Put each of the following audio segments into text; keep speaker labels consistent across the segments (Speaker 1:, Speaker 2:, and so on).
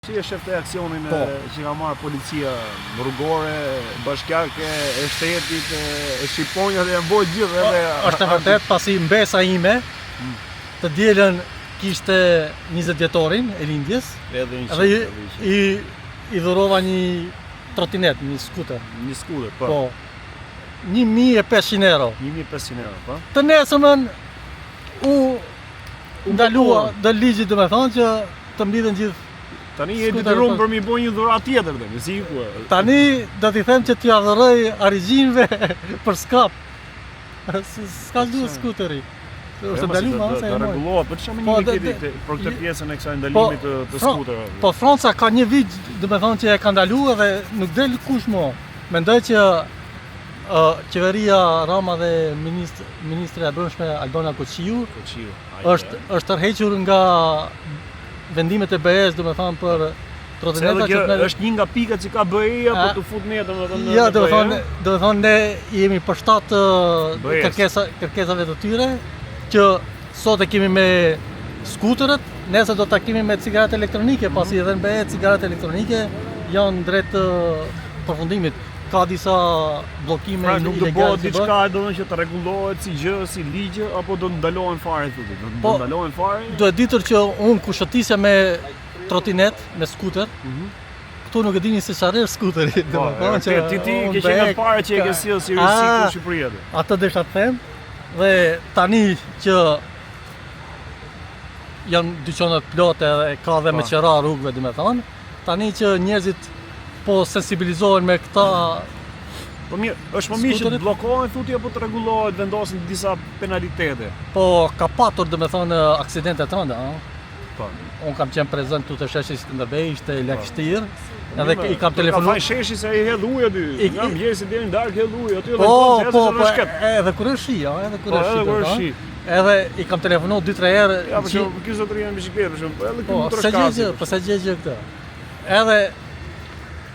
Speaker 1: Si e shef të aksionin që ka marrë policia rrugore, bashkiake, e shtetit, e shqiponja dhe e bojë gjithë edhe...
Speaker 2: Është e vërtet, pasi mbesa ime, të dielën kishte 20 vjetorin e lindjes, edhe i dhurova një trotinet, një skuter.
Speaker 1: Një skuter, po.
Speaker 2: 1.500 euro.
Speaker 1: 1.500 euro, po.
Speaker 2: Të nesëmën u ndalua dhe ligjit dhe me thonë që të mbidhen gjithë.
Speaker 1: Tani e detyruar për mi bë një dhurat tjetër dhe, si ku.
Speaker 2: Tani do t'i them që t'ja dhuroj origjinëve për skap. S'ka duhet skuteri. Është ndaluar se
Speaker 1: do rregullohet, po çfarë më një për këtë pjesën e kësaj ndalimit të skuterëve.
Speaker 2: Po Franca ka një vit, domethënë që e ka ndaluar dhe nuk del kush më. Mendoj që qeveria Rama dhe ministre e brendshme Albana Koçiu është tërhequr nga vendimet e BE-s, domethënë për trotineta
Speaker 1: që është një nga pikat që ka BE-ja për të futur ne domethënë.
Speaker 2: Ja, domethënë ne jemi përshtat kërkesave të tyre që sot e kemi me skuterët, nesër do ta kemi me cigaret elektronike, pasi edhe në BE cigaret elektronike janë drejt përfundimit. Ka disa bllokime
Speaker 1: nuk do bëhet diçka domethënë që të rregullohet si gjë, si ligj, apo do ndalohen fare thotë. Do ndalohen fare.
Speaker 2: Duhet ditur që unë kur shotisja me trotinet, me skuter, këtu nuk e dini se çfarë është skuteri, domethënë që
Speaker 1: ti ke qenë parë që e ke sjell si rrezik në Shqipëri.
Speaker 2: Atë desha të them, dhe tani që janë dyqanet plotë dhe ka dhe me qera rrugëve, domethënë, tani që njerëzit po sensibilizohen me këta.
Speaker 1: Po mirë, është më mirë që të bllokohen thotë apo të rregullohet, vendosin disa penalitete.
Speaker 2: Po ka patur domethënë aksidente të rënda,
Speaker 1: Po.
Speaker 2: Unë kam qenë prezant tu të sheshi Skënderbej, ishte lagështir, edhe i kam telefonuar.
Speaker 1: Ka sheshi se i hedh ujë aty. Nga mëngjesi deri në darkë hedh ujë aty
Speaker 2: dhe edhe kur është shi, edhe kur është shi. Edhe i kam telefonuar 2-3 herë.
Speaker 1: Ja, por ky zotëria me biçikletë, për shembull, edhe ky
Speaker 2: motorshkasi. Po sa gjë këtë. Edhe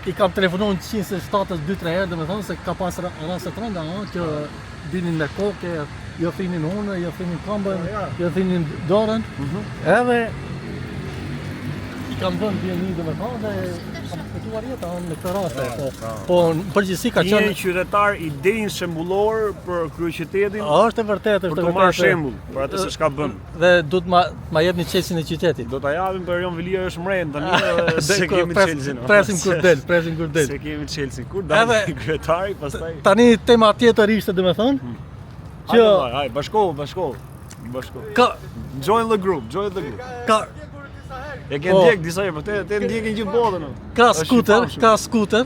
Speaker 2: i kam telefonuar 107-ës 2-3 herë, domethënë se ka pas raste të rënda, që dinin me kokë, jo thinin unë, jo thinin këmbën, jo thinin dorën. Edhe i kam dhënë vjeni domethënë dhe kam fituar jetën në këtë rast. Po në përgjithësi ka qenë
Speaker 1: një qytetar i denj shembullor për kryeqytetin.
Speaker 2: Është e vërtetë,
Speaker 1: është e vërtetë. Për të marrë shembull për atë se çka bën.
Speaker 2: Dhe duhet ma jepni çelësin e qytetit.
Speaker 1: Do ta japim për Erion Velia është mrejnë tani se kemi çelësin.
Speaker 2: Presim kur del.
Speaker 1: Se kemi çelësin. Kur dalë kryetari, pastaj.
Speaker 2: Tani tema tjetër ishte domethënë që
Speaker 1: haj bashkohu. Join the group. E ke ndjek disa herë, po te ndjekin gjithë botën.
Speaker 2: Ka skuter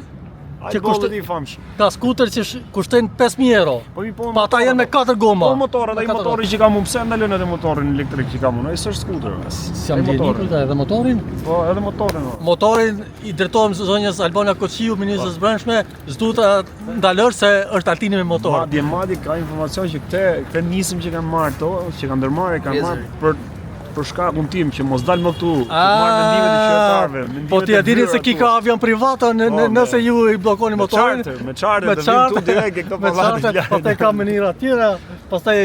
Speaker 2: që kushton
Speaker 1: i famshëm.
Speaker 2: Ka skuter që kushtojnë 5.000 euro. Po ata janë me 4 goma.
Speaker 1: Po motorrat, ai motori që kam unë, pse ndalën edhe motorin elektrik që kam unë? Ai s'është skuter.
Speaker 2: Jam ndjekur edhe motorin?
Speaker 1: Po, edhe motorin.
Speaker 2: Motorin i drejtohem zonjës Albana Koçiu, ministrës brendshme, s'duhet ta ndalosh se është Altini me motor.
Speaker 1: Madje ka informacion që këtë nisim që kanë marrë këto, që kanë ndërmarrë, kanë marrë për shkakun tim që mos dal më këtu, të marr mendimet e qytetarëve.
Speaker 2: Po ti e dini se ki ka avion privat nëse ju i bllokoni motorin.
Speaker 1: Me charter, të vim tu direkt e këto pallate.
Speaker 2: Pastaj ka mënyra të tjera, pastaj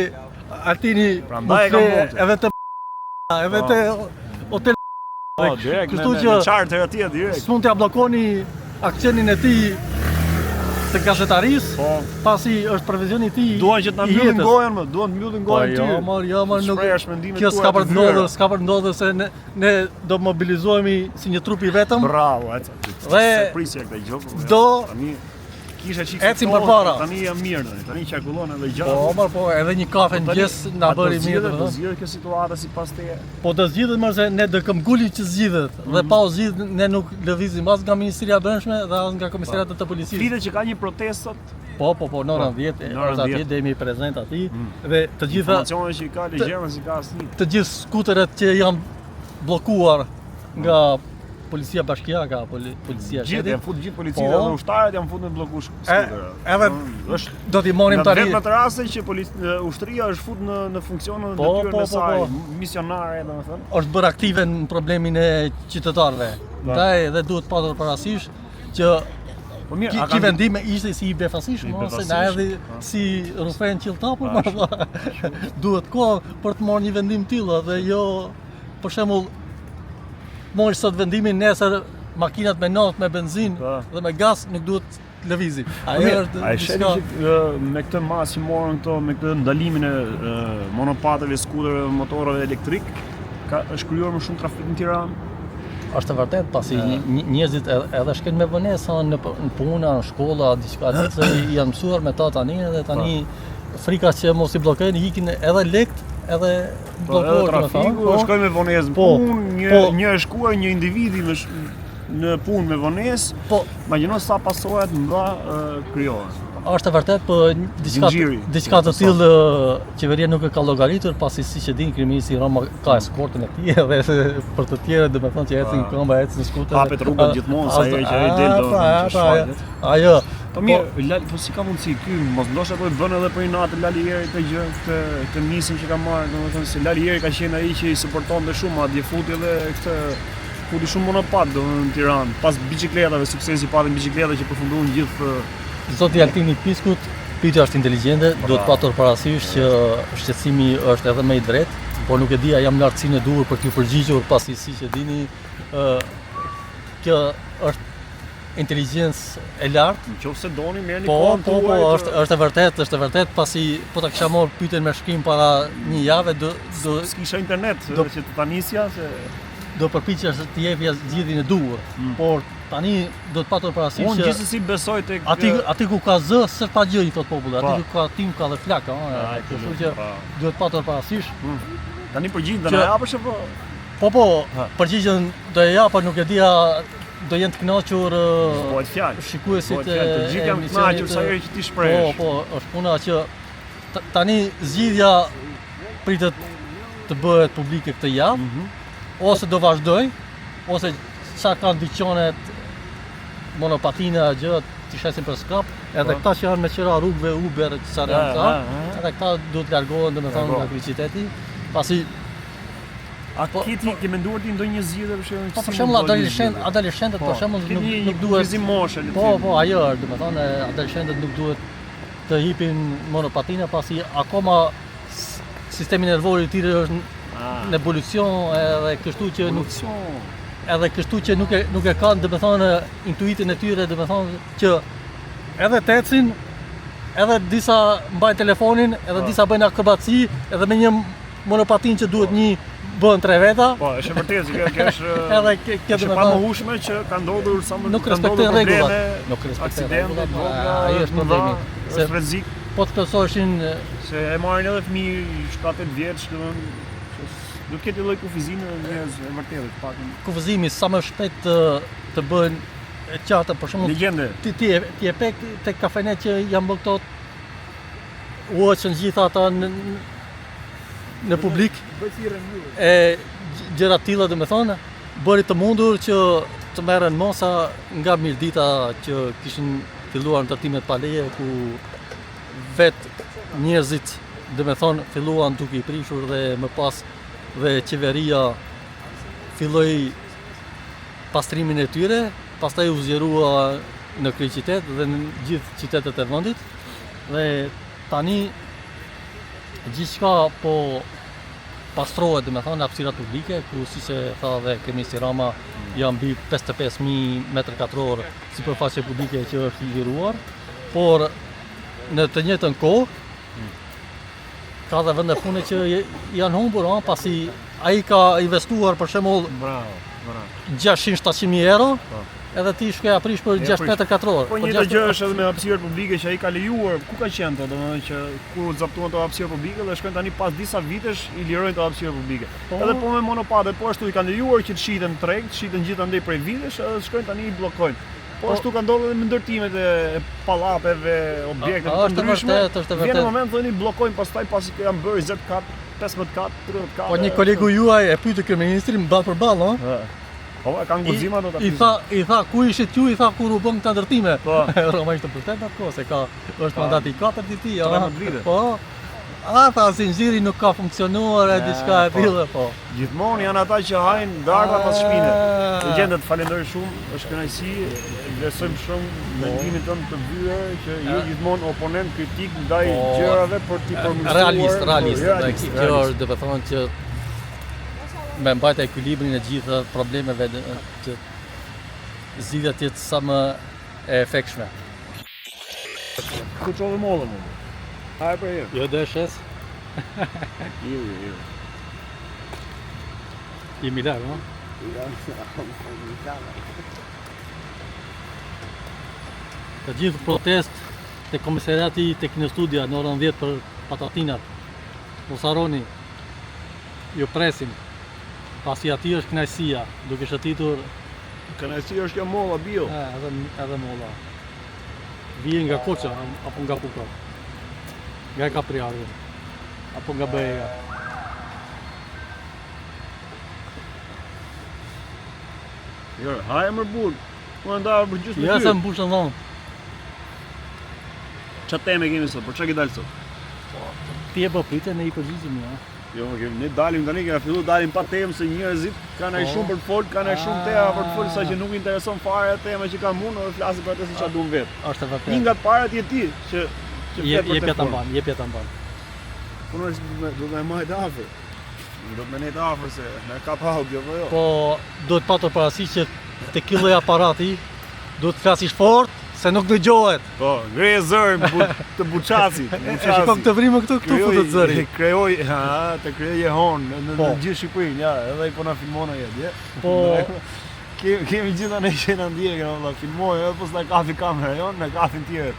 Speaker 2: Altini edhe te hotel.
Speaker 1: Po direkt me charter atje direkt.
Speaker 2: S'mund t'ia bllokoni aksionin e tij të gazetarisë, pasi është previzioni i tij.
Speaker 1: Duan që ta mbyllin gojën, duan të mbyllin gojën ty.
Speaker 2: Jo, nuk. Kjo s'ka për të ndodhur, se ne do mobilizohemi si një trup i vetëm.
Speaker 1: Bravo,
Speaker 2: dhe
Speaker 1: prisja këtë gjë.
Speaker 2: Do
Speaker 1: kisha çik.
Speaker 2: Ecim përpara.
Speaker 1: Tani jam mirë, tani qarkullon edhe gjatë.
Speaker 2: Po, edhe një kafe në mëngjes na bëri mirë.
Speaker 1: Do zgjidhet kjo situata sipas teje.
Speaker 2: Po do zgjidhet më se ne do këmbgulim që zgjidhet. Dhe pa u zgjidh ne nuk lëvizim as nga Ministria e Brendshme dhe as nga Komisariatet të Policisë.
Speaker 1: Lidhet që ka një protestë sot.
Speaker 2: Po, në orën 10 jemi prezent aty dhe të gjitha
Speaker 1: informacionet që ka legjerën si ka asnjë.
Speaker 2: Të gjithë skuteret që janë bllokuar nga Policia bashkiaka, policia
Speaker 1: shtetit. Janë futur gjithë policitë dhe ushtarët janë futur në bllokuar skuterat.
Speaker 2: Edhe do t'i marrim tani.
Speaker 1: Në atë rast që ushtria është futur në funksionin e detyrën e saj, misionare, domethënë.
Speaker 2: Është bërë aktive në problemin e qytetarëve. Ndaj dhe duhet patur parasysh që ki vendime ishte si i befasishëm, se na erdhi si rufen qilltapur, duhet kohë për të marrë një vendim tillë dhe jo për shembull marrësh sot vendimin nesër makinat me naftë, me benzinë dhe me gaz nuk duhet lëvizin.
Speaker 1: Ajo është me këtë mas që morën këto me këtë ndalimin e monopatëve, skuterëve, motorëve elektrik, është krijuar më shumë trafik në Tiranë.
Speaker 2: Është e vërtet, pasi njerëzit edhe shken me vonesa në puna, në shkolla, diçka që janë mësuar me ta tani dhe tani frika që mos i bllokojnë, ikin edhe lekt, edhe bllokohet
Speaker 1: trafiku, shkojnë me vonesë në punë, një është shkuar një individi në punë me vonesë, imagjino sa pasohet nga krijohen.
Speaker 2: Është e vërtet, po diçka të tillë qeveria nuk e ka llogaritur, pasi siç e din kriminalisti Roma ka eskortën e tij dhe për të tjerë domethënë që ecin këmbë, ecin në skuter.
Speaker 1: Hapet rrugën gjithmonë sa herë që ai del do.
Speaker 2: Ajo.
Speaker 1: Po mirë, po si ka mundësi ky mos ndoshta po e bën edhe për natë Lalieri këtë gjë, këtë nisin që ka marrë, domethënë se Lalieri ka qenë ai që i suportonte shumë, madje futi edhe futi shumë monopat në Tiranë. Pas biçikletave, suksesi patën biçikleta që përfunduan gjithë.
Speaker 2: Zoti Altini Piskut, pyetja është inteligjente, duhet patur parasysh që shqetësimi është edhe më i drejtë, por nuk e di a jam lartësinë e duhur për t'ju përgjigjur, pasi siç e dini, kjo është inteligjencë e lartë.
Speaker 1: Nëse doni merrni
Speaker 2: kohën tuaj. Po, është e vërtet, pasi po ta kisha marrë pyetjen me shkrim para një jave do
Speaker 1: s'kisha internet që të tanisja se
Speaker 2: do përpiqesh të jepja zgjidhjen e duhur, por tani do të patur parasysh që
Speaker 1: unë gjithsesi besoj tek
Speaker 2: aty ku ka zë, s'është pa gjë i thot populli, aty ku ka tim ka dhe flak, kështu që duhet patur parasysh.
Speaker 1: Tani përgjigjen do na japësh apo?
Speaker 2: Po, përgjigjen do e jap, por nuk e dia do jenë të kënaqur shikuesit
Speaker 1: e gjithë janë të kënaqur sa herë që ti shprehesh.
Speaker 2: Po, është puna që tani zgjidhja pritet të bëhet publike këtë javë, ose do vazhdoj, ose sa kanë dyqanet monopatina gjë t'i shesin për skap, edhe këta që janë me qira rrugëve Uber, edhe këta duhet largohen domethënë nga kriminaliteti, pasi
Speaker 1: kiti ke menduar ti ndonjë zgjidhje për shembull?
Speaker 2: Për shembull adoleshentët për shembull nuk duhet. Po, ajo është, domethënë adoleshentët nuk duhet të hipin monopatina, pasi akoma sistemi nervor i tyre është në evolucion, edhe kështu që nuk e kanë domethënë intuitin e tyre, domethënë që edhe të ecin, edhe disa mbajnë telefonin, edhe disa bëjnë akrobaci, edhe me një monopatin që duhet një bën 3 veta.
Speaker 1: Po, është e vërtetë që kjo është
Speaker 2: edhe kjo
Speaker 1: është pa mohueshme që ka ndodhur sa më
Speaker 2: nuk respektojnë rregullat. Nuk respektojnë rregullat. Ai është problemi.
Speaker 1: Është rrezik.
Speaker 2: Po të përsoshin
Speaker 1: se e marrin edhe fëmijë 7-8 vjeç, domethënë nuk ketë lloj kufizimi njerëz e vërtetë të paktën.
Speaker 2: Kufizimi sa më shpejt të bëhen e qarta, për shembull.
Speaker 1: Legjende.
Speaker 2: Ti e pek tek kafenet që janë bërë këto uoçën gjithë ata në publik, e gjëra tilla domethënë, bëri të mundur që të merren mosa nga Mirdita që kishin filluar ndërtimet pa leje, ku vetë njerëzit domethënë filluan duke i prishur dhe më pas dhe qeveria filloi pastrimin e tyre, pastaj u zgjerua në kryeqytet dhe në gjithë qytetet e vendit dhe tani gjithçka po pastrohet, domethënë hapësirat publike, ku siç e tha dhe kriminalisti Rama, janë mbi 55.000 m2 sipërfaqe publike që është liruar, por në të njëjtën kohë ka dhe vende pune që janë humbur, pasi ai ka investuar për shembull 600-700.000 euro, edhe ti shkoj aprish për 6 m2.
Speaker 1: Po një gjë është edhe me hapësirë publike që ai ka lejuar, ku ka qenë to, domethënë që ku zaptuan to hapësirë publike dhe shkojnë tani pas disa vitesh i lirojnë to hapësirë publike. Edhe po me monopadet, po ashtu i kanë lejuar që të shiten treg, të shiten gjithandej prej vitesh, edhe shkojnë tani i bllokojnë. Po ashtu ka ndodhur edhe me ndërtimet e pallateve, objekteve të ndryshme. Vjen në moment thonë i bllokojnë pastaj pasi janë bërë 20 kat, 15 kat, 30 kat.
Speaker 2: Po një kolegu juaj e pyeti kryeministrin ball për ball,
Speaker 1: Po, kanë guzima do ta
Speaker 2: I tha ku ishit ju, i tha kur u bën këta ndërtime. Po. Roma ishte përtet atë se ka është mandati 4 i tij, Po. Tha zinxhiri nuk ka funksionuar e diçka e tillë, po.
Speaker 1: Gjithmonë janë ata që hajnë darka pas shpinës. Legjendë të falenderoj shumë, është kënaqësi, vlerësojmë shumë mendimin tënd të vyer që je gjithmonë oponent kritik ndaj gjërave për t'i përmirësuar.
Speaker 2: Realist. Kjo është domethënë që me mbajtë ekuilibrin e gjitha problemeve që zgjidhja të jetë sa më e efektshme.
Speaker 1: Ku çove mollën më? Hajde për herë.
Speaker 2: Jo dëshes,
Speaker 1: Jo.
Speaker 2: jemi larg, no? Të gjithë protest të komisariati të Kinostudia në orën 10 për patatinat. Mos harroni, ju presim. Pasi aty është kënaqësia, duke shëtitur
Speaker 1: Kënaqësia është kjo molla bio.
Speaker 2: edhe molla. Vije nga Koça apo nga Puka? Nga Kapriari apo nga Beja?
Speaker 1: Jo, hajde më burr. Unë ndava për gjysmë.
Speaker 2: Ja sa mbushën dhomë.
Speaker 1: Çfarë teme kemi sot? Për çfarë ke dalë sot?
Speaker 2: Ti e pritje ne I përgjigjem ja.
Speaker 1: Jo, ne dalim tani, kena fillu dalim pa temë se njerëzit kanë ai shumë për të fol, kanë ai shumë tema për të fol, sa që nuk intereson fare tema që kanë mund, dhe flasin për atë se çfarë duan vet.
Speaker 2: Është e
Speaker 1: Një
Speaker 2: vërtetë.
Speaker 1: nga të parat je ti që
Speaker 2: Jepja ta mban, jepja ta mban.
Speaker 1: Unë do të më majt afër. Do të më nejt afër se na ka pa kjo apo jo.
Speaker 2: Po duhet patur parasysh që te ky lloj aparati duhet të flasish fort se nuk dëgjohet.
Speaker 1: Po, ngreje zërin të buçasit.
Speaker 2: Shikoj këtë vrimë këtu futet zëri.
Speaker 1: Krijoj, të krijoj jehon në
Speaker 2: Po.
Speaker 1: gjithë Shqipërinë, ja, edhe ai po na filmon ai atje.
Speaker 2: Po
Speaker 1: Kemi gjitha ne që na ndjekën, valla, filmoj, edhe po s'na kafi kamera jon, na kafin tjerë.